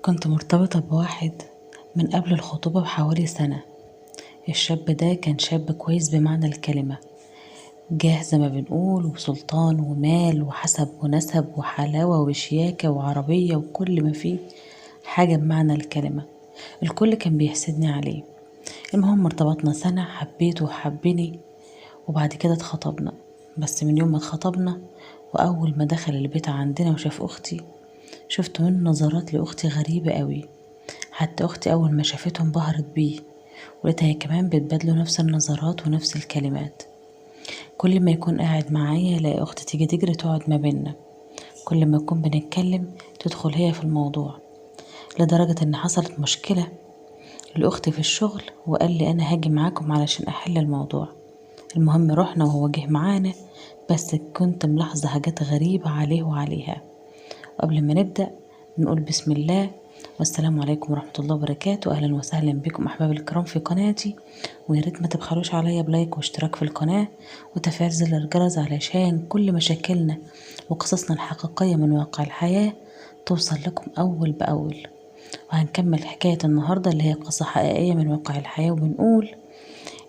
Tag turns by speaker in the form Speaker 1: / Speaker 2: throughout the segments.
Speaker 1: كنت مرتبطة بواحد من قبل الخطوبة بحوالي سنة. الشاب ده كان شاب كويس بمعنى الكلمة، جاه زي ما بنقول وسلطان ومال وحسب ونسب وحلاوة وشياكة وعربية وكل ما فيه حاجة بمعنى الكلمة. الكل كان بيحسدني عليه. المهم ارتبطنا سنة، حبيته وحبني، وبعد كده اتخطبنا. بس من يوم ما اتخطبنا وأول ما دخل البيت عندنا وشاف أختي، شفت منه نظرات لأختي غريبة قوي. حتى أختي أول ما شافته انبهرت بيه، ولقيتها هي كمان بتبادله نفس النظرات ونفس الكلمات. كل ما يكون قاعد معايا الاقي أختي تيجي تجري تقعد ما بينا، كل ما يكون بنتكلم تدخل هي في الموضوع، لدرجة ان حصلت مشكلة لأختي في الشغل وقال لي أنا هاجي معاكم علشان أحل الموضوع. المهم رحنا وهو جه معانا، بس كنت ملاحظة حاجات غريبة عليه وعليها. وقبل ما نبدأ نقول بسم الله والسلام عليكم ورحمة الله وبركاته. أهلا وسهلا بكم أحباب الكرام في قناتي، وياريت ما تبخلوش عليا بلايك واشتراك في القناة وتفعيل زر الجرس علشان كل مشاكلنا وقصصنا الحقيقية من واقع الحياة توصل لكم أول بأول. وهنكمل حكاية النهاردة اللي هي قصة حقيقية من واقع الحياة، وبنقول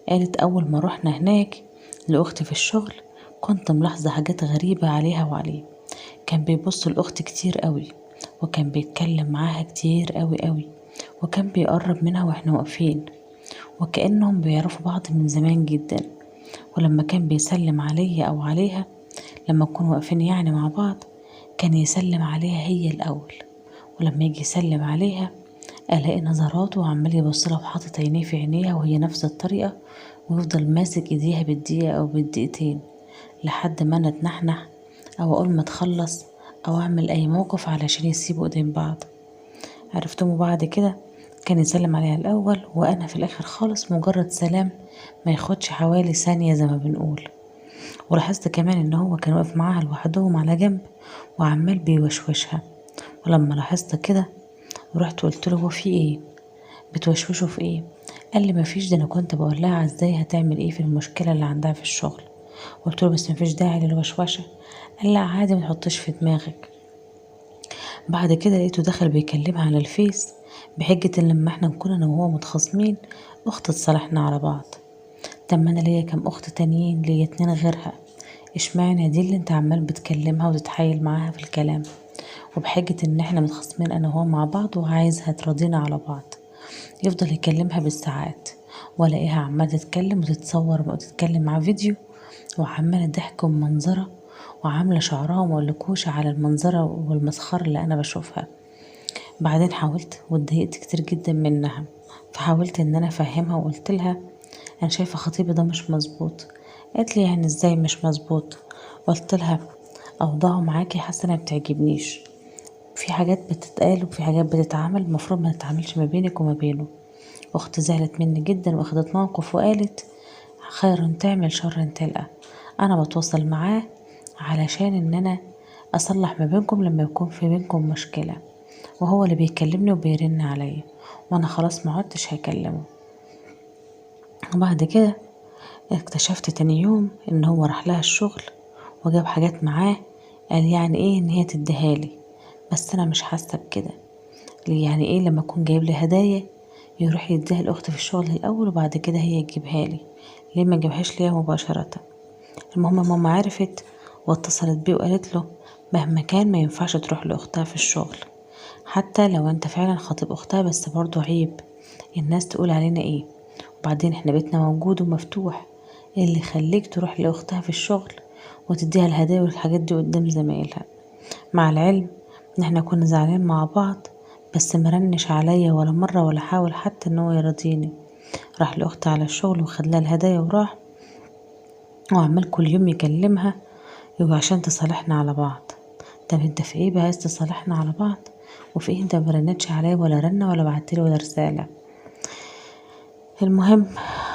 Speaker 1: قالت أول ما رحنا هناك لأختي في الشغل كنت ملاحظة حاجات غريبة عليها وعليه. كان بيبص لأختي كتير قوي، وكان بيتكلم معاها كتير قوي قوي، وكان بيقرب منها واحنا واقفين، وكأنهم بيعرفوا بعض من زمان جدا. ولما كان بيسلم عليا أو عليها، لما نكون واقفين يعني مع بعض، كان يسلم عليها هي الأول. ولما يجي يسلم عليها ألاقي نظراته وعمال يبصلها وحاطط عينيه في عينيها وهي نفس الطريقة، ويفضل ماسك ايديها بالدقيقة أو بالدقيقتين لحد ما أنا اتنحنح أو أقول ما تخلص أو أعمل أي موقف علشان يسيبوا ايدين بعض. عرفتم بعد كده كان يسلم عليها الأول، وأنا في الآخر خالص مجرد سلام ما ياخدش حوالي ثانية زي ما بنقول. ولاحظت كمان إن هو كان واقف معاها لوحدهم على جنب وعمال بيوشوشها. ولما لاحظت كده ورحت قلت له هو في ايه؟ بتوشوشه في ايه؟ قال لي مفيش، ده انا كنت بقول لها ازاي هتعمل ايه في المشكله اللي عندها في الشغل. قلت له بس مفيش داعي للوشوشه. قال لا عادي، ما تحطش في دماغك. بعد كده لقيته دخل بيكلمها على الفيس بحجه ان لما احنا نكون انا وهو متخاصمين اخت اتصالحنا على بعض. طب ما انا ليا كام اخت تانيين، ليا 2 غيرها، اشمعنى دي اللي انت عمال بتكلمها وتتحايل معاها في الكلام، وبحجه ان احنا متخاصمين انا وهو مع بعض وعايزها تراضينا على بعض. يفضل يكلمها بالساعات، والاقيها عمالة تتكلم وتتصور وتتكلم مع فيديو، وعمالة ضحك ومنظرة، وعاملة شعرها ومقلكوش على المنظرة والمسخرة اللي أنا بشوفها. بعدين حاولت واتضايقت كتير جدا منها، فحاولت ان انا افهمها وقلت لها انا شايفة خطيبي ده مش مظبوط. قالت لي يعني ازاي مش مظبوط؟ قلت لها اوضاعه معاكي حاسة انها بتعجبنيش، في حاجات بتتقال وفي حاجات بتتعمل المفروض ما تتعملش ما بينك وما بينه. اختي زعلت مني جدا واخدت موقف وقالت خير تعمل شر تلقى. انا بتواصل معاه علشان ان انا اصلح ما بينكم لما يكون في بينكم مشكلة، وهو اللي بيكلمني وبيرن عليا، وانا خلاص ما عدتش هكلمه. وبعد كده اكتشفت تاني يوم ان هو راح لها الشغل وجاب حاجات معاه، قال يعني ايه ان هي تديهالي، بس انا مش حاسه بكده. يعني ايه لما اكون جايب لي هدايا يروح يديها لاختي في الشغل الاول وبعد كده هي تجيبها لي؟ ليه ما جابهاش ليا مباشره؟ المهم ماما عرفت واتصلت بيه وقالت له مهما كان ما ينفعش تروح لاختها في الشغل، حتى لو انت فعلا خطيب اختها، بس برضو عيب الناس تقول علينا ايه. وبعدين احنا بيتنا موجود ومفتوح، ايه اللي يخليك تروح لاختها في الشغل وتديها الهدايا والحاجات دي قدام زمايلها؟ مع العلم ان احنا كنا زعلانين مع بعض، بس مرنش عليا ولا مرة ولا حاول حتى ان هو يرضيني. راح لاختي على الشغل وخد لها الهدايا وراح، وعمال كل يوم يكلمها يبقى عشان تصالحنا على بعض. طب انت في ايه بقى عايز تصالحنا على بعض؟ وفي ايه انت مرنتش عليا ولا رنة ولا بعتلي ولا رسالة؟ المهم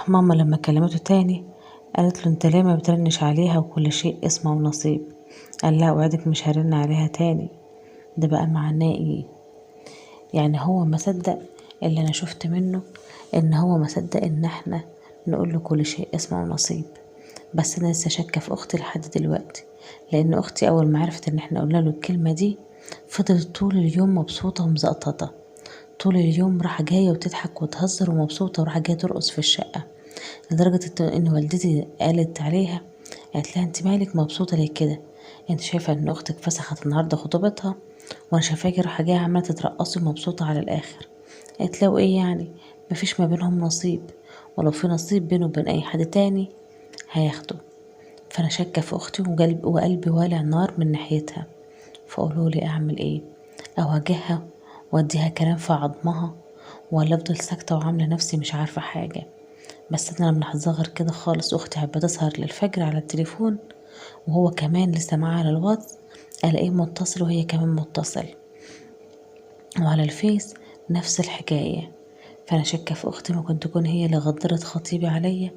Speaker 1: ماما لما كلمته تاني قالت له انت ليه ما بترنش عليها وكل شيء اسمه ونصيب؟ قال لا اوعدك مش هرن عليها تاني. ده بقى معناه ايه؟ يعني هو ما صدق اللي انا شفت منه، ان هو ما صدق ان احنا نقول له كل شيء اسمه ونصيب. بس انا لسه شاكه في اختي لحد دلوقتي، لان اختي اول ما عرفت ان احنا قلنا له الكلمه دي فضلت طول اليوم مبسوطه ومزقططه. طول اليوم راحة جاية وتضحك وتهزر ومبسوطة، وراحة جاية ترقص في الشقة، لدرجة ان والدتي قالت عليها، قالت لها انت مالك مبسوطة ليه كده؟ انت شايفة ان اختك فسخت النهاردة خطوبتها، وانا شايفاكي رايحة جاية عمالة تترقصي ومبسوطة على الاخر. قالت له ايه يعني؟ مفيش ما بينهم نصيب، ولو في نصيب بينه وبين اي حد تاني هياخده. فانا شاكة في اختي وقلبي والع نار من ناحيتها. فقولولي اعمل ايه؟ اواجهها واديها كلام في عظمها، ولا افضل ساكتة وعاملة نفسي مش عارفة حاجة؟ بس انا ملاحظاه غير كده خالص، اختي بتسهر للفجر على التليفون، وهو كمان لسه معاه على الواتس، الاقيه متصل وهي كمان متصل، وعلى الفيس نفس الحكاية. فانا شاكة في اختي ممكن تكون هي اللي غدرت خطيبي عليا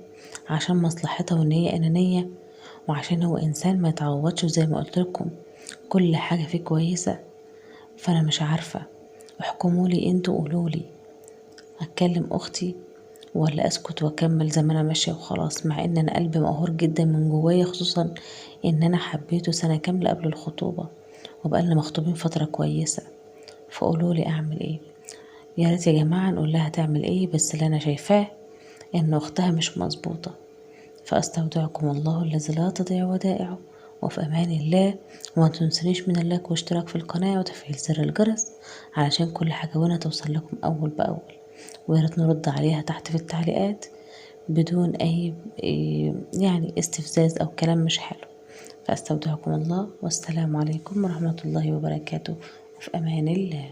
Speaker 1: عشان مصلحتها، وان هي انانية، وعشان هو انسان ما يتعوضش. زي ما قلت لكم كل حاجة فيه كويسة. فانا مش عارفة، احكمولي انتوا، قولولي اتكلم اختي ولا اسكت واكمل زي ما انا ماشيه وخلاص، مع ان انا قلبي مقهور جدا من جوايا، خصوصا ان انا حبيته سنه كامله قبل الخطوبه، وبقالنا مخطوبين فتره كويسه. فقولولي اعمل ايه؟ يا ريت يا جماعه نقول لها تعمل ايه، بس اللي انا شايفاه ان اختها مش مظبوطه. فاستودعكم الله الذي لا تضيع ودائعه، وفي امان الله. وما تنسونيش من اللايك واشتراك في القناه وتفعيل زر الجرس علشان كل حاجه وانا توصل لكم اول باول. ويا ريت نرد عليها تحت في التعليقات بدون أي يعني استفزاز أو كلام مش حلو. فأستودعكم الله، والسلام عليكم ورحمة الله وبركاته، وفي أمان الله.